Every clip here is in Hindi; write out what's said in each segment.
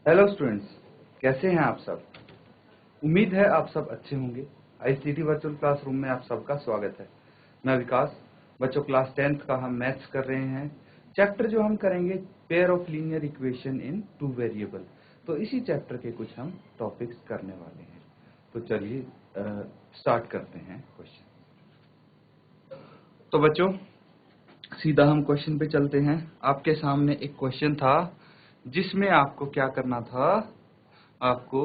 हेलो स्टूडेंट्स, कैसे हैं आप सब। उम्मीद है आप सब अच्छे होंगे। आईसीटी वर्चुअल क्लासरूम में आप सबका स्वागत है। मैं विकास। बच्चों, क्लास 10th का हम मैथ्स कर रहे हैं। चैप्टर जो हम करेंगे pair of linear equation in two variable. तो इसी चैप्टर के कुछ हम टॉपिक्स करने वाले हैं। तो चलिए स्टार्ट करते हैं क्वेश्चन। तो बच्चों, सीधा हम क्वेश्चन पे चलते हैं। आपके सामने एक क्वेश्चन था जिसमें आपको क्या करना था, आपको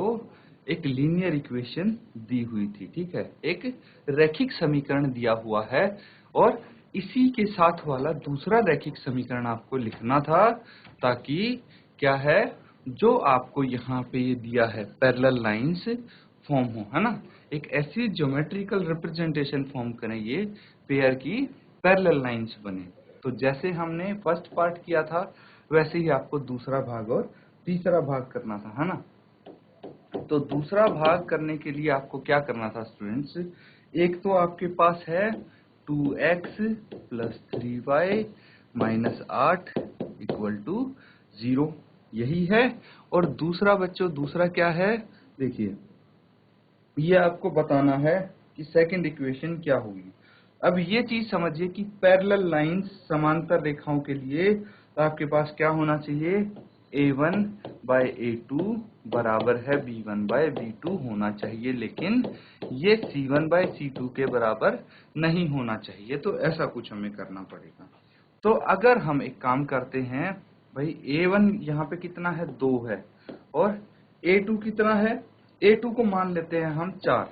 एक लीनियर इक्वेशन दी हुई थी। ठीक है, एक रैखिक समीकरण दिया हुआ है और इसी के साथ वाला दूसरा रैखिक समीकरण आपको लिखना था, ताकि क्या है जो आपको यहाँ पे ये दिया है पैरेलल लाइंस फॉर्म हो, है ना। एक ऐसी ज्योमेट्रिकल रिप्रेजेंटेशन फॉर्म करें ये पेयर की पैरेलल लाइंस बने। तो जैसे हमने फर्स्ट पार्ट किया था वैसे ही आपको दूसरा भाग और तीसरा भाग करना था, है ना। तो दूसरा भाग करने के लिए आपको क्या करना था स्टूडेंट्स, एक तो आपके पास है 2x + 3y - 8 = 0, यही है। और दूसरा बच्चों, दूसरा क्या है, देखिए ये आपको बताना है कि सेकंड इक्वेशन क्या होगी। अब ये चीज समझिए कि पैरेलल लाइंस समांतर रेखाओं के लिए आपके पास क्या होना चाहिए, a1/a2 बराबर है b1/b2 होना चाहिए, लेकिन ये c1/c2 के बराबर नहीं होना चाहिए। तो ऐसा कुछ हमें करना पड़ेगा। तो अगर हम एक काम करते हैं, भाई a1 यहाँ पे कितना है, 2 है, और a2 कितना है, a2 को मान लेते हैं हम 4,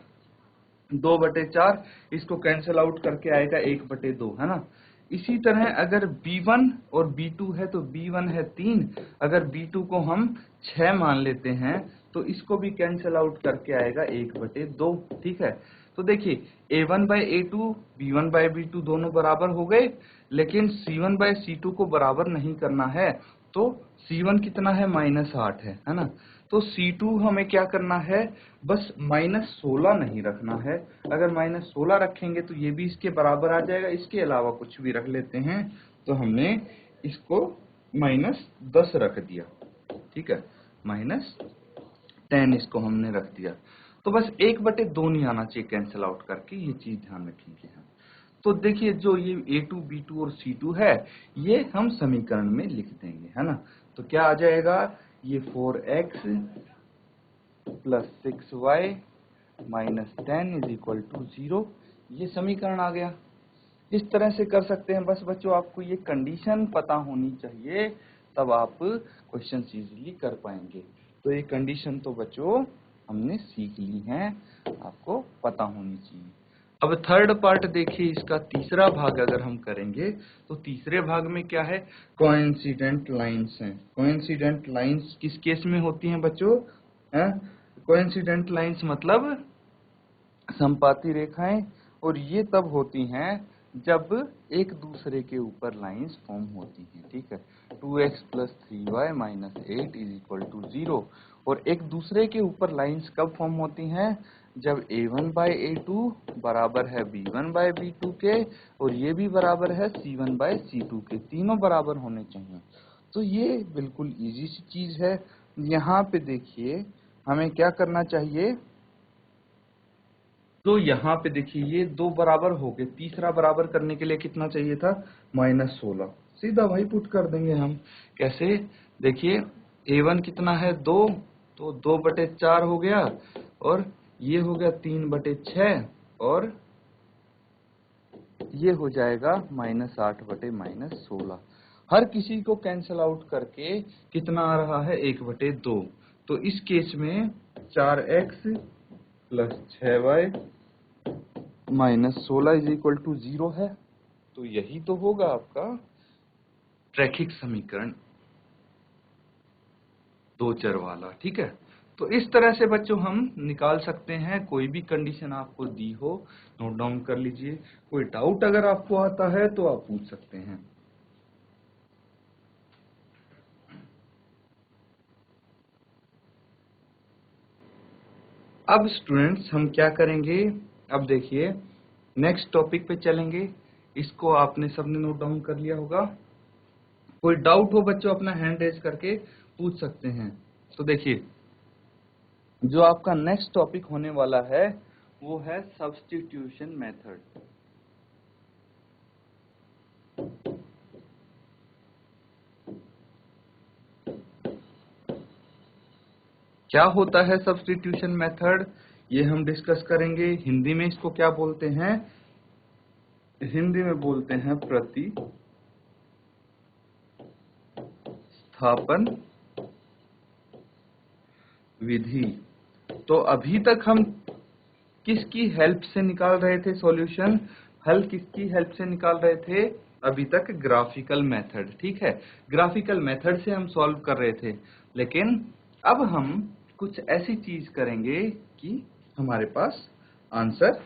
2/4, इसको कैंसिल आउट करके आएगा 1/2, है ना। इसी तरह अगर B1 और B2 है तो B1 है 3, अगर B2 को हम 6 मान लेते हैं तो इसको भी कैंसिल आउट करके आएगा 1/2। ठीक है, तो देखिए A1/A2 B1/B2 दोनों बराबर हो गए, लेकिन C1/C2 को बराबर नहीं करना है। तो C1 कितना है, -8 है ना। तो C2 हमें क्या करना है, बस -16 नहीं रखना है। अगर -16 रखेंगे तो ये भी इसके बराबर आ जाएगा, इसके अलावा कुछ भी रख लेते हैं। तो हमने इसको -10 रख दिया, ठीक है, -10 इसको हमने रख दिया। तो बस 1/2 नहीं आना चाहिए कैंसिल आउट करके, ये चीज ध्यान रखेंगे हम। तो देखिए जो ये A2, B2 और C2 है ये हम समीकरण में लिख देंगे, है ना। तो क्या आ जाएगा, ये 4x + 6y - 10 = 0, ये समीकरण आ गया। इस तरह से कर सकते हैं। बस बच्चों आपको ये कंडीशन पता होनी चाहिए, तब आप क्वेश्चन इजीली कर पाएंगे। तो ये कंडीशन तो बच्चों हमने सीख ली है, आपको पता होनी चाहिए। अब थर्ड पार्ट देखिए, इसका तीसरा भाग अगर हम करेंगे तो तीसरे भाग में क्या है, कोइंसिडेंट लाइंस हैं। कोइंसिडेंट लाइंस किस केस में होती हैं बच्चों, कोइंसिडेंट लाइंस मतलब संपाती रेखाएं, और ये तब होती हैं जब एक दूसरे के ऊपर लाइंस फॉर्म होती हैं। ठीक है, 2x + 3y - 8 = 0, और एक दूसरे के ऊपर लाइंस कब फॉर्म होती हैं, जब a1/a2 बराबर है b1/b2 के, और ये भी बराबर है c1/c2 के, तीनों बराबर होने चाहिए। तो ये बिल्कुल इजी सी चीज है। यहाँ पे देखिए हमें क्या करना चाहिए, तो यहाँ पे देखिए ये 2 बराबर हो गए, तीसरा बराबर करने के लिए कितना चाहिए था, -16। सीधा वही पुट कर देंगे हम। कैसे, देखिए a1 कितना है, 2, तो 2/4 हो गया, और ये हो गया 3/6, और ये हो जाएगा -8/-16। हर किसी को कैंसिल आउट करके कितना आ रहा है, 1/2। तो इस केस में 4x + 6y -16 = 0 है। तो यही तो होगा आपका रैखिक समीकरण दो चर वाला। ठीक है, तो इस तरह से बच्चों हम निकाल सकते हैं। कोई भी कंडीशन आपको दी हो नोट डाउन कर लीजिए। कोई डाउट अगर आपको आता है तो आप पूछ सकते हैं। अब स्टूडेंट्स हम क्या करेंगे, अब देखिए नेक्स्ट टॉपिक पे चलेंगे। इसको आपने सबने नोट डाउन कर लिया होगा। कोई डाउट हो बच्चों अपना हैंड रेज करके पूछ सकते हैं। तो देखिए, जो आपका नेक्स्ट टॉपिक होने वाला है वो है सब्स्टिट्यूशन मेथड। क्या होता है सब्स्टिट्यूशन मेथड, ये हम डिस्कस करेंगे। हिंदी में इसको क्या बोलते हैं? हिंदी में बोलते हैं प्रतिस्थापन विधि। तो अभी तक हम किसकी हेल्प से निकाल रहे थे सॉल्यूशन? हल किसकी हेल्प से निकाल रहे थे? अभी तक ग्राफिकल मेथड, ठीक है, ग्राफिकल मेथड से हम सॉल्व कर रहे थे। लेकिन अब हम कुछ ऐसी चीज करेंगे कि हमारे पास आंसर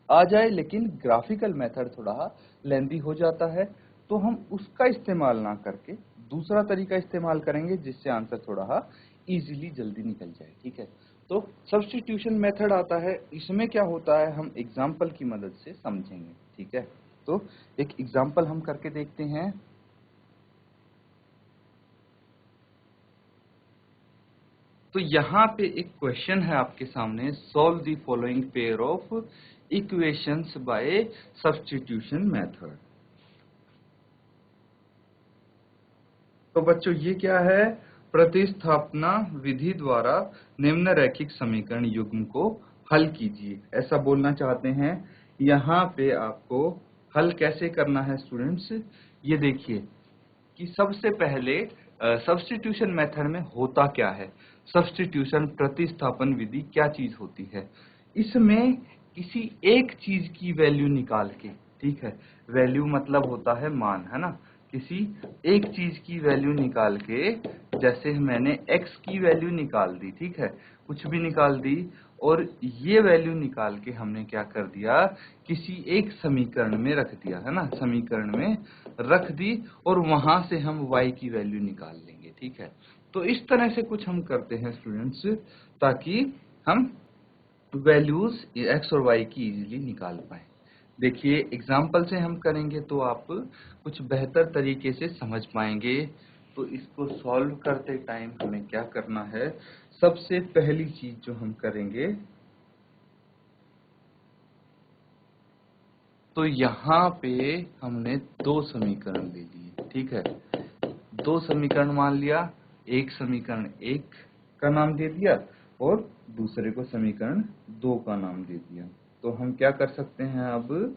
आ जाए, लेकिन ग्राफिकल मेथड थोड़ा लेंदी हो जाता है, तो हम उसका इस्तेमाल ना करके दूसरा तरीका इस्तेमाल करेंगे जिससे आंसर थोड़ा इजीली जल्दी निकल जाए, ठीक है। तो सब्स्टिट्यूशन मेथड आता है, इसमें क्या होता है हम एग्जाम्पल की मदद से समझेंगे, ठीक है। तो एक एग्जाम्पल हम करके देखते हैं। तो यहाँ पे एक क्वेश्चन है आपके सामने, solve the following pair of equations bye substitution method. तो बच्चों ये क्या है? प्रतिस्थापना विधि द्वारा निम्न रैखिक समीकरण युग्म को हल कीजिए, ऐसा बोलना चाहते हैं। यहाँ पे आपको हल कैसे करना है स्टूडेंट्स, ये देखिए कि सबसे पहले सब्स्टिट्यूशन मेथड में होता क्या है। सब्स्टिट्यूशन प्रतिस्थापन विधि क्या चीज होती है? इसमें किसी एक चीज की वैल्यू निकाल के, ठीक है, वैल्यू मतलब होता है मान, है ना, किसी एक चीज की वैल्यू निकाल के, जैसे मैंने x की वैल्यू निकाल दी, ठीक है, कुछ भी निकाल दी, और ये वैल्यू निकाल के हमने क्या कर दिया, किसी एक समीकरण में रख दिया, है ना, समीकरण में रख दी, और वहां से हम y की वैल्यू निकाल लेंगे, ठीक है। तो इस तरह से कुछ हम करते हैं स्टूडेंट्स, ताकि हम वैल्यूज x और y की इजीली निकाल पाए। देखिए एग्जाम्पल से हम करेंगे तो आप कुछ बेहतर तरीके से समझ पाएंगे। तो इसको सॉल्व करते टाइम हमें क्या करना है, सबसे पहली चीज जो हम करेंगे, तो यहाँ पे हमने दो समीकरण ले लिए, ठीक है, दो समीकरण मान लिया, एक समीकरण एक का नाम दे दिया और दूसरे को समीकरण दो का नाम दे दिया। तो हम क्या कर सकते हैं, अब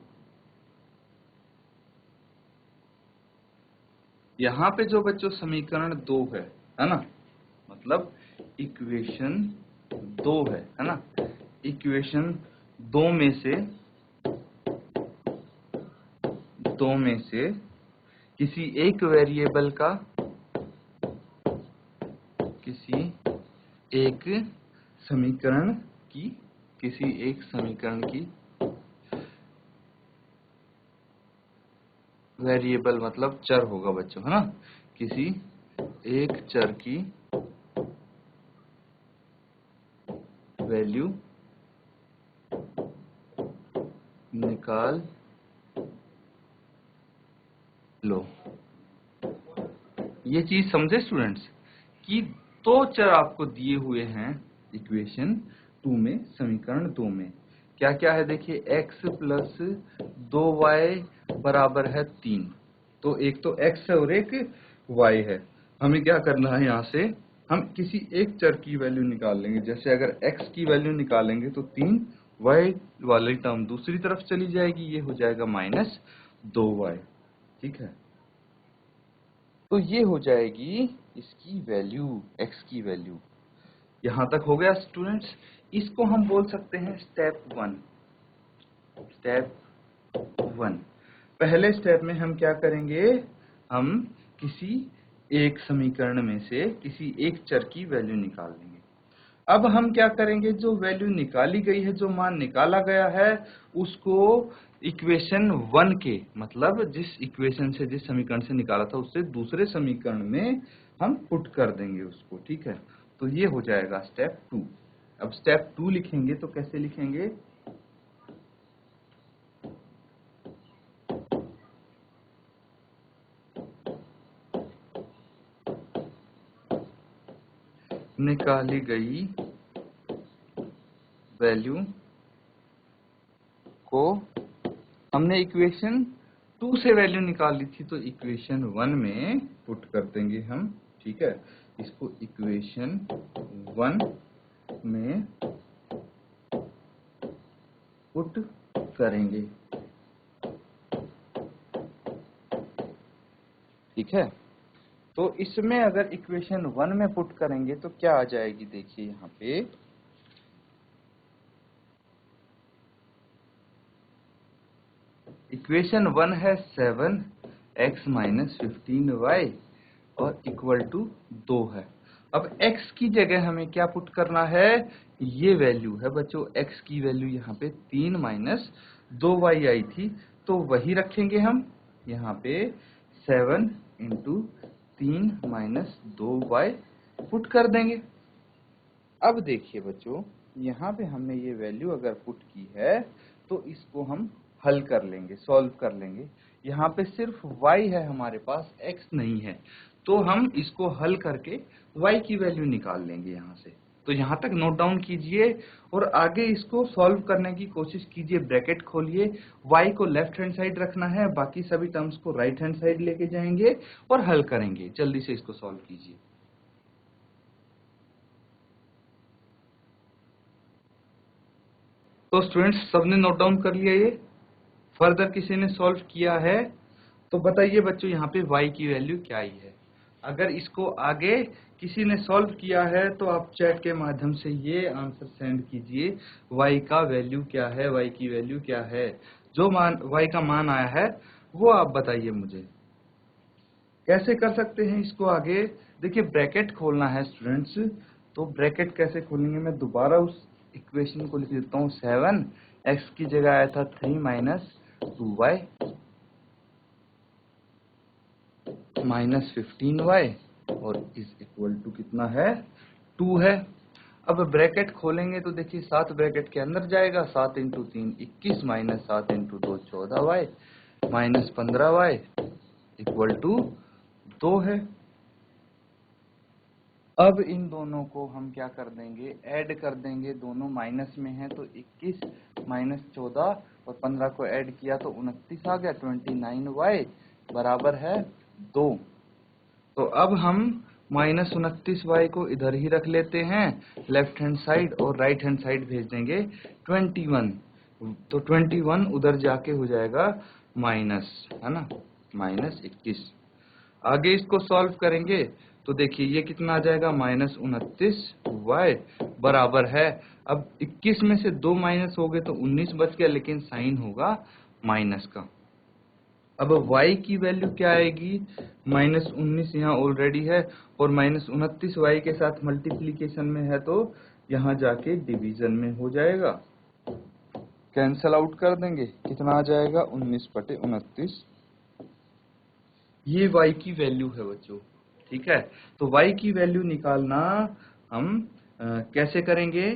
यहाँ पे जो बच्चों समीकरण दो है ना, मतलब इक्वेशन दो है ना, इक्वेशन दो में से किसी एक वेरिएबल का, किसी एक समीकरण की, किसी एक समीकरण की, वेरिएबल मतलब चर होगा बच्चों, है ना, किसी एक चर की वैल्यू निकाल लो। ये चीज समझे स्टूडेंट्स कि दो चर आपको दिए हुए हैं इक्वेशन टू में, समीकरण दो में क्या क्या है, देखिए x प्लस 2y बराबर है 3। तो एक तो x है और एक y है। हमें क्या करना है, यहाँ से हम किसी एक चर की वैल्यू निकाल लेंगे। जैसे अगर x की वैल्यू निकालेंगे तो 3, y वाली टर्म दूसरी तरफ चली जाएगी, ये हो जाएगा -2y, ठीक है। तो ये हो जाएगी इसकी वैल्यू, x की वैल्यू। यहां तक हो गया स्टूडेंट्स। इसको हम बोल सकते हैं स्टेप वन। स्टेप वन, पहले स्टेप में हम क्या करेंगे, हम किसी एक समीकरण में से किसी एक चर की वैल्यू निकाल लेंगे। अब हम क्या करेंगे, जो वैल्यू निकाली गई है, जो मान निकाला गया है, उसको इक्वेशन वन के, मतलब जिस इक्वेशन से, जिस समीकरण से निकाला था, उससे दूसरे समीकरण में हम पुट कर देंगे उसको, ठीक है। तो ये हो जाएगा स्टेप टू। अब स्टेप टू लिखेंगे तो कैसे लिखेंगे, निकाली गई वैल्यू को हमने इक्वेशन 2 से वैल्यू निकाली थी, तो इक्वेशन 1 में पुट कर देंगे हम। ठीक है, इसको इक्वेशन 1 में पुट करेंगे। ठीक है, तो इसमें अगर इक्वेशन 1 में पुट करेंगे तो क्या आ जाएगी, देखिए यहाँ पे इक्वेशन 1 है 7x माइनस 15y और इक्वल टू 2 है। अब x की जगह हमें क्या पुट करना है, ये वैल्यू है बच्चों, x की वैल्यू यहाँ पे 3 माइनस 2y आई थी, तो वही रखेंगे हम यहाँ पे 7 इंटू 3 माइनस 2y पुट कर देंगे। अब देखिए बच्चों, यहाँ पे हमने ये वैल्यू अगर पुट की है तो इसको हम हल कर लेंगे, सॉल्व कर लेंगे। यहाँ पे सिर्फ y है हमारे पास, x नहीं है, तो हम इसको हल करके y की वैल्यू निकाल लेंगे यहाँ से। तो यहाँ तक नोट डाउन कीजिए और आगे इसको सॉल्व करने की कोशिश कीजिए। ब्रैकेट खोलिए, y को लेफ्ट हैंड साइड रखना है, बाकी सभी टर्म्स को राइट हैंड साइड लेके जाएंगे और हल करेंगे। जल्दी से इसको सॉल्व कीजिए। तो स्टूडेंट्स सबने नोट डाउन कर लिया ये? फर्दर किसी ने सॉल्व किया है तो बताइए बच्चों, यहाँ पे y की वैल्यू क्या आई है। अगर इसको आगे किसी ने सॉल्व किया है तो आप चैट के माध्यम से ये आंसर सेंड कीजिए, y का वैल्यू क्या है, y की वैल्यू क्या है। जो मान y का मान आया है वो आप बताइए मुझे। कैसे कर सकते हैं इसको आगे, देखिए ब्रैकेट खोलना है स्टूडेंट्स। तो ब्रैकेट कैसे खोलेंगे, मैं दोबारा उस इक्वेशन को लिख देता हूँ। 7x की जगह आया था 3 माइनस 2y माइनस 15y और इज इक्वल टू कितना है, 2 है। अब ब्रैकेट खोलेंगे तो देखिए 7 ब्रैकेट के अंदर जाएगा, 7 into 3 21 minus 7 into 2 14y minus 15y equal to 2 है। अब इन दोनों को हम क्या कर देंगे, ऐड कर देंगे। दोनों माइनस में है तो 21 माइनस 14 और 15 को ऐड किया तो 29 आ गया। 29y बराबर है 2। तो अब हम माइनस 29y को इधर ही रख लेते हैं लेफ्ट हैंड साइड और राइट हैंड साइड भेज देंगे 21। तो 21 उधर जाके हो जाएगा माइनस, है ना, माइनस 21। आगे इसको सॉल्व करेंगे तो देखिए ये कितना आ जाएगा, माइनस 29y बराबर है। अब 21 में से 2 माइनस हो गए तो 19 बच गया, लेकिन साइन होगा माइनस का। अब y की वैल्यू क्या आएगी, माइनस 19 यहाँ ऑलरेडी है और माइनस 29 y के साथ मल्टीप्लीकेशन में है तो यहाँ जाके डिवीजन में हो जाएगा। कैंसल आउट कर देंगे, कितना आ जाएगा 19/29। ये y की वैल्यू है बच्चों। ठीक है, तो y की वैल्यू निकालना हम कैसे करेंगे,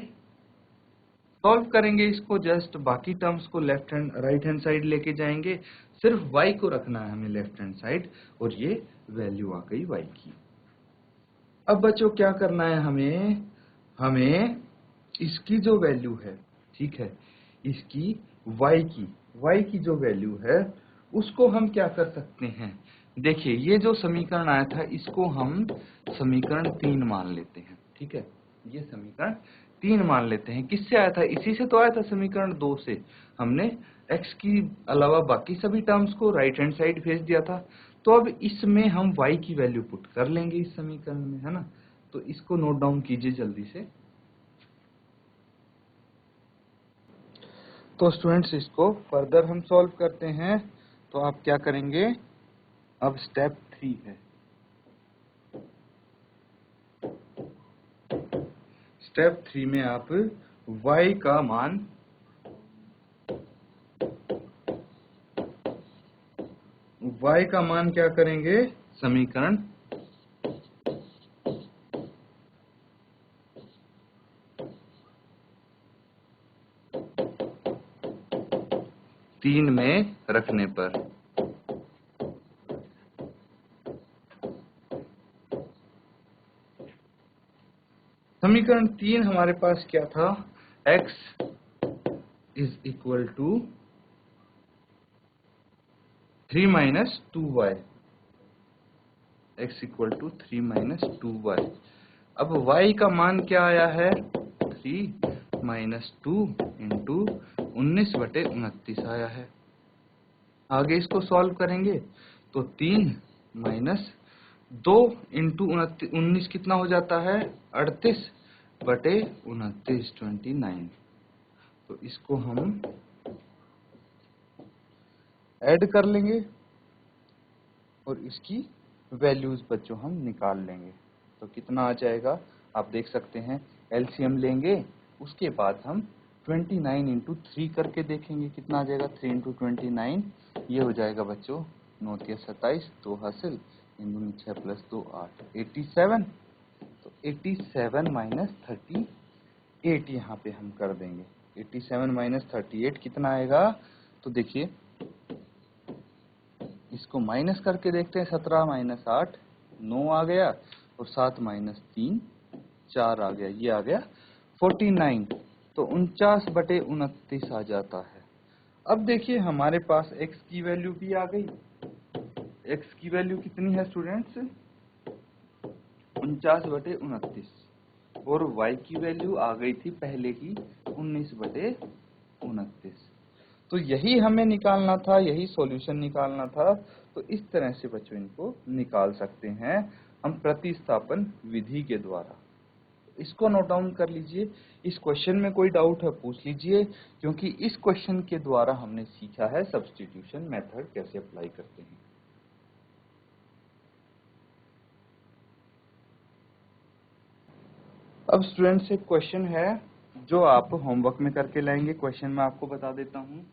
सॉल्व करेंगे इसको। जस्ट बाकी टर्म्स को left hand right hand side लेके जाएंगे, सिर्फ y को रखना है हमें लेफ्ट हैंड साइड और ये वैल्यू आ गई y की। अब बच्चों क्या करना है हमें इसकी जो वैल्यू है, ठीक है, इसकी y की जो वैल्यू है उसको हम क्या कर सकते हैं। देखिए ये जो समीकरण आया था इसको हम समीकरण 3 मान लेते हैं। ठीक है, ये समीकरण 3 मान लेते हैं। किससे आया था, इसी से तो आया था समीकरण 2 से। हमने x की अलावा बाकी सभी टर्म्स को राइट हैंड साइड भेज दिया था। तो अब इसमें हम y की वैल्यू पुट कर लेंगे इस समीकरण में, है ना। तो इसको नोट डाउन कीजिए जल्दी से। तो स्टूडेंट्स इसको फर्दर हम सॉल्व करते हैं। तो आप क्या करेंगे, अब स्टेप 3 है। स्टेप 3 में आप y का मान क्या करेंगे, समीकरण 3 में रखने पर समीकरण 3 हमारे पास क्या था, x is equal to 3 minus 2y, x equal to 3 minus 2y। अब y का मान क्या आया है, 3 माइनस 2 इंटू 19/29 आया है। आगे इसको सॉल्व करेंगे तो 3 माइनस 2 इंटू 19 कितना हो जाता है, 38/29, 29। तो इसको हम ऐड कर लेंगे और इसकी वैल्यूज बच्चों हम निकाल लेंगे। तो कितना आ जाएगा, आप देख सकते हैं, एलसीएम लेंगे, उसके बाद हम 29 इंटू 3 करके देखेंगे कितना आ जाएगा। 3 इंटू 29 ये हो जाएगा बच्चों 9 × 27, 2 हासिल, 6 प्लस 2 8, 87। तो 87 माइनस 38 यहाँ पे हम कर देंगे। 87 माइनस 38 कितना आएगा, तो देखिए इसको माइनस करके देखते हैं। 17 माइनस 8 9 आ गया, और 7 माइनस 3 4 आ गया, ये आ गया 49। तो 49/29 आ जाता है। अब देखिए हमारे पास x की वैल्यू भी आ गई। x की वैल्यू कितनी है स्टूडेंट्स, 49/29, और y की वैल्यू आ गई थी पहले की 19/29। तो यही हमें निकालना था, यही सॉल्यूशन निकालना था। तो इस तरह से बच्चों इनको निकाल सकते हैं हम प्रतिस्थापन विधि के द्वारा। इसको नोट डाउन कर लीजिए। इस क्वेश्चन में कोई डाउट है पूछ लीजिए, क्योंकि इस क्वेश्चन के द्वारा हमने सीखा है सब्स्टिट्यूशन मेथड कैसे अप्लाई करते हैं। अब स्टूडेंट्स एक क्वेश्चन है जो आप होमवर्क में करके लाएंगे। क्वेश्चन मैं आपको बता देता हूं।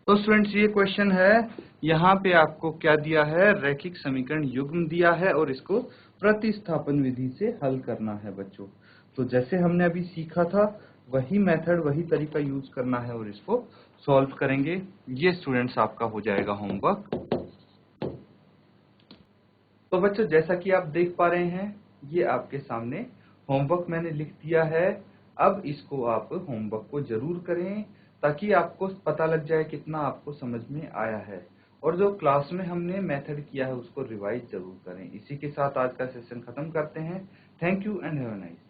तो स्टूडेंट्स ये क्वेश्चन है, यहाँ पे आपको क्या दिया है, रैखिक समीकरण युग्म दिया है और इसको प्रतिस्थापन विधि से हल करना है बच्चों। तो जैसे हमने अभी सीखा था वही मेथड, वही तरीका यूज करना है और इसको सॉल्व करेंगे। ये स्टूडेंट्स आपका हो जाएगा होमवर्क। तो बच्चों जैसा कि आप देख पा रहे हैं, ये आपके सामने होमवर्क मैंने लिख दिया है। अब इसको आप होमवर्क को जरूर करें, ताकि आपको पता लग जाए कितना आपको समझ में आया है। और जो क्लास में हमने मेथड किया है उसको रिवाइज जरूर करें। इसी के साथ आज का सेशन खत्म करते हैं। Thank you and have a nice day.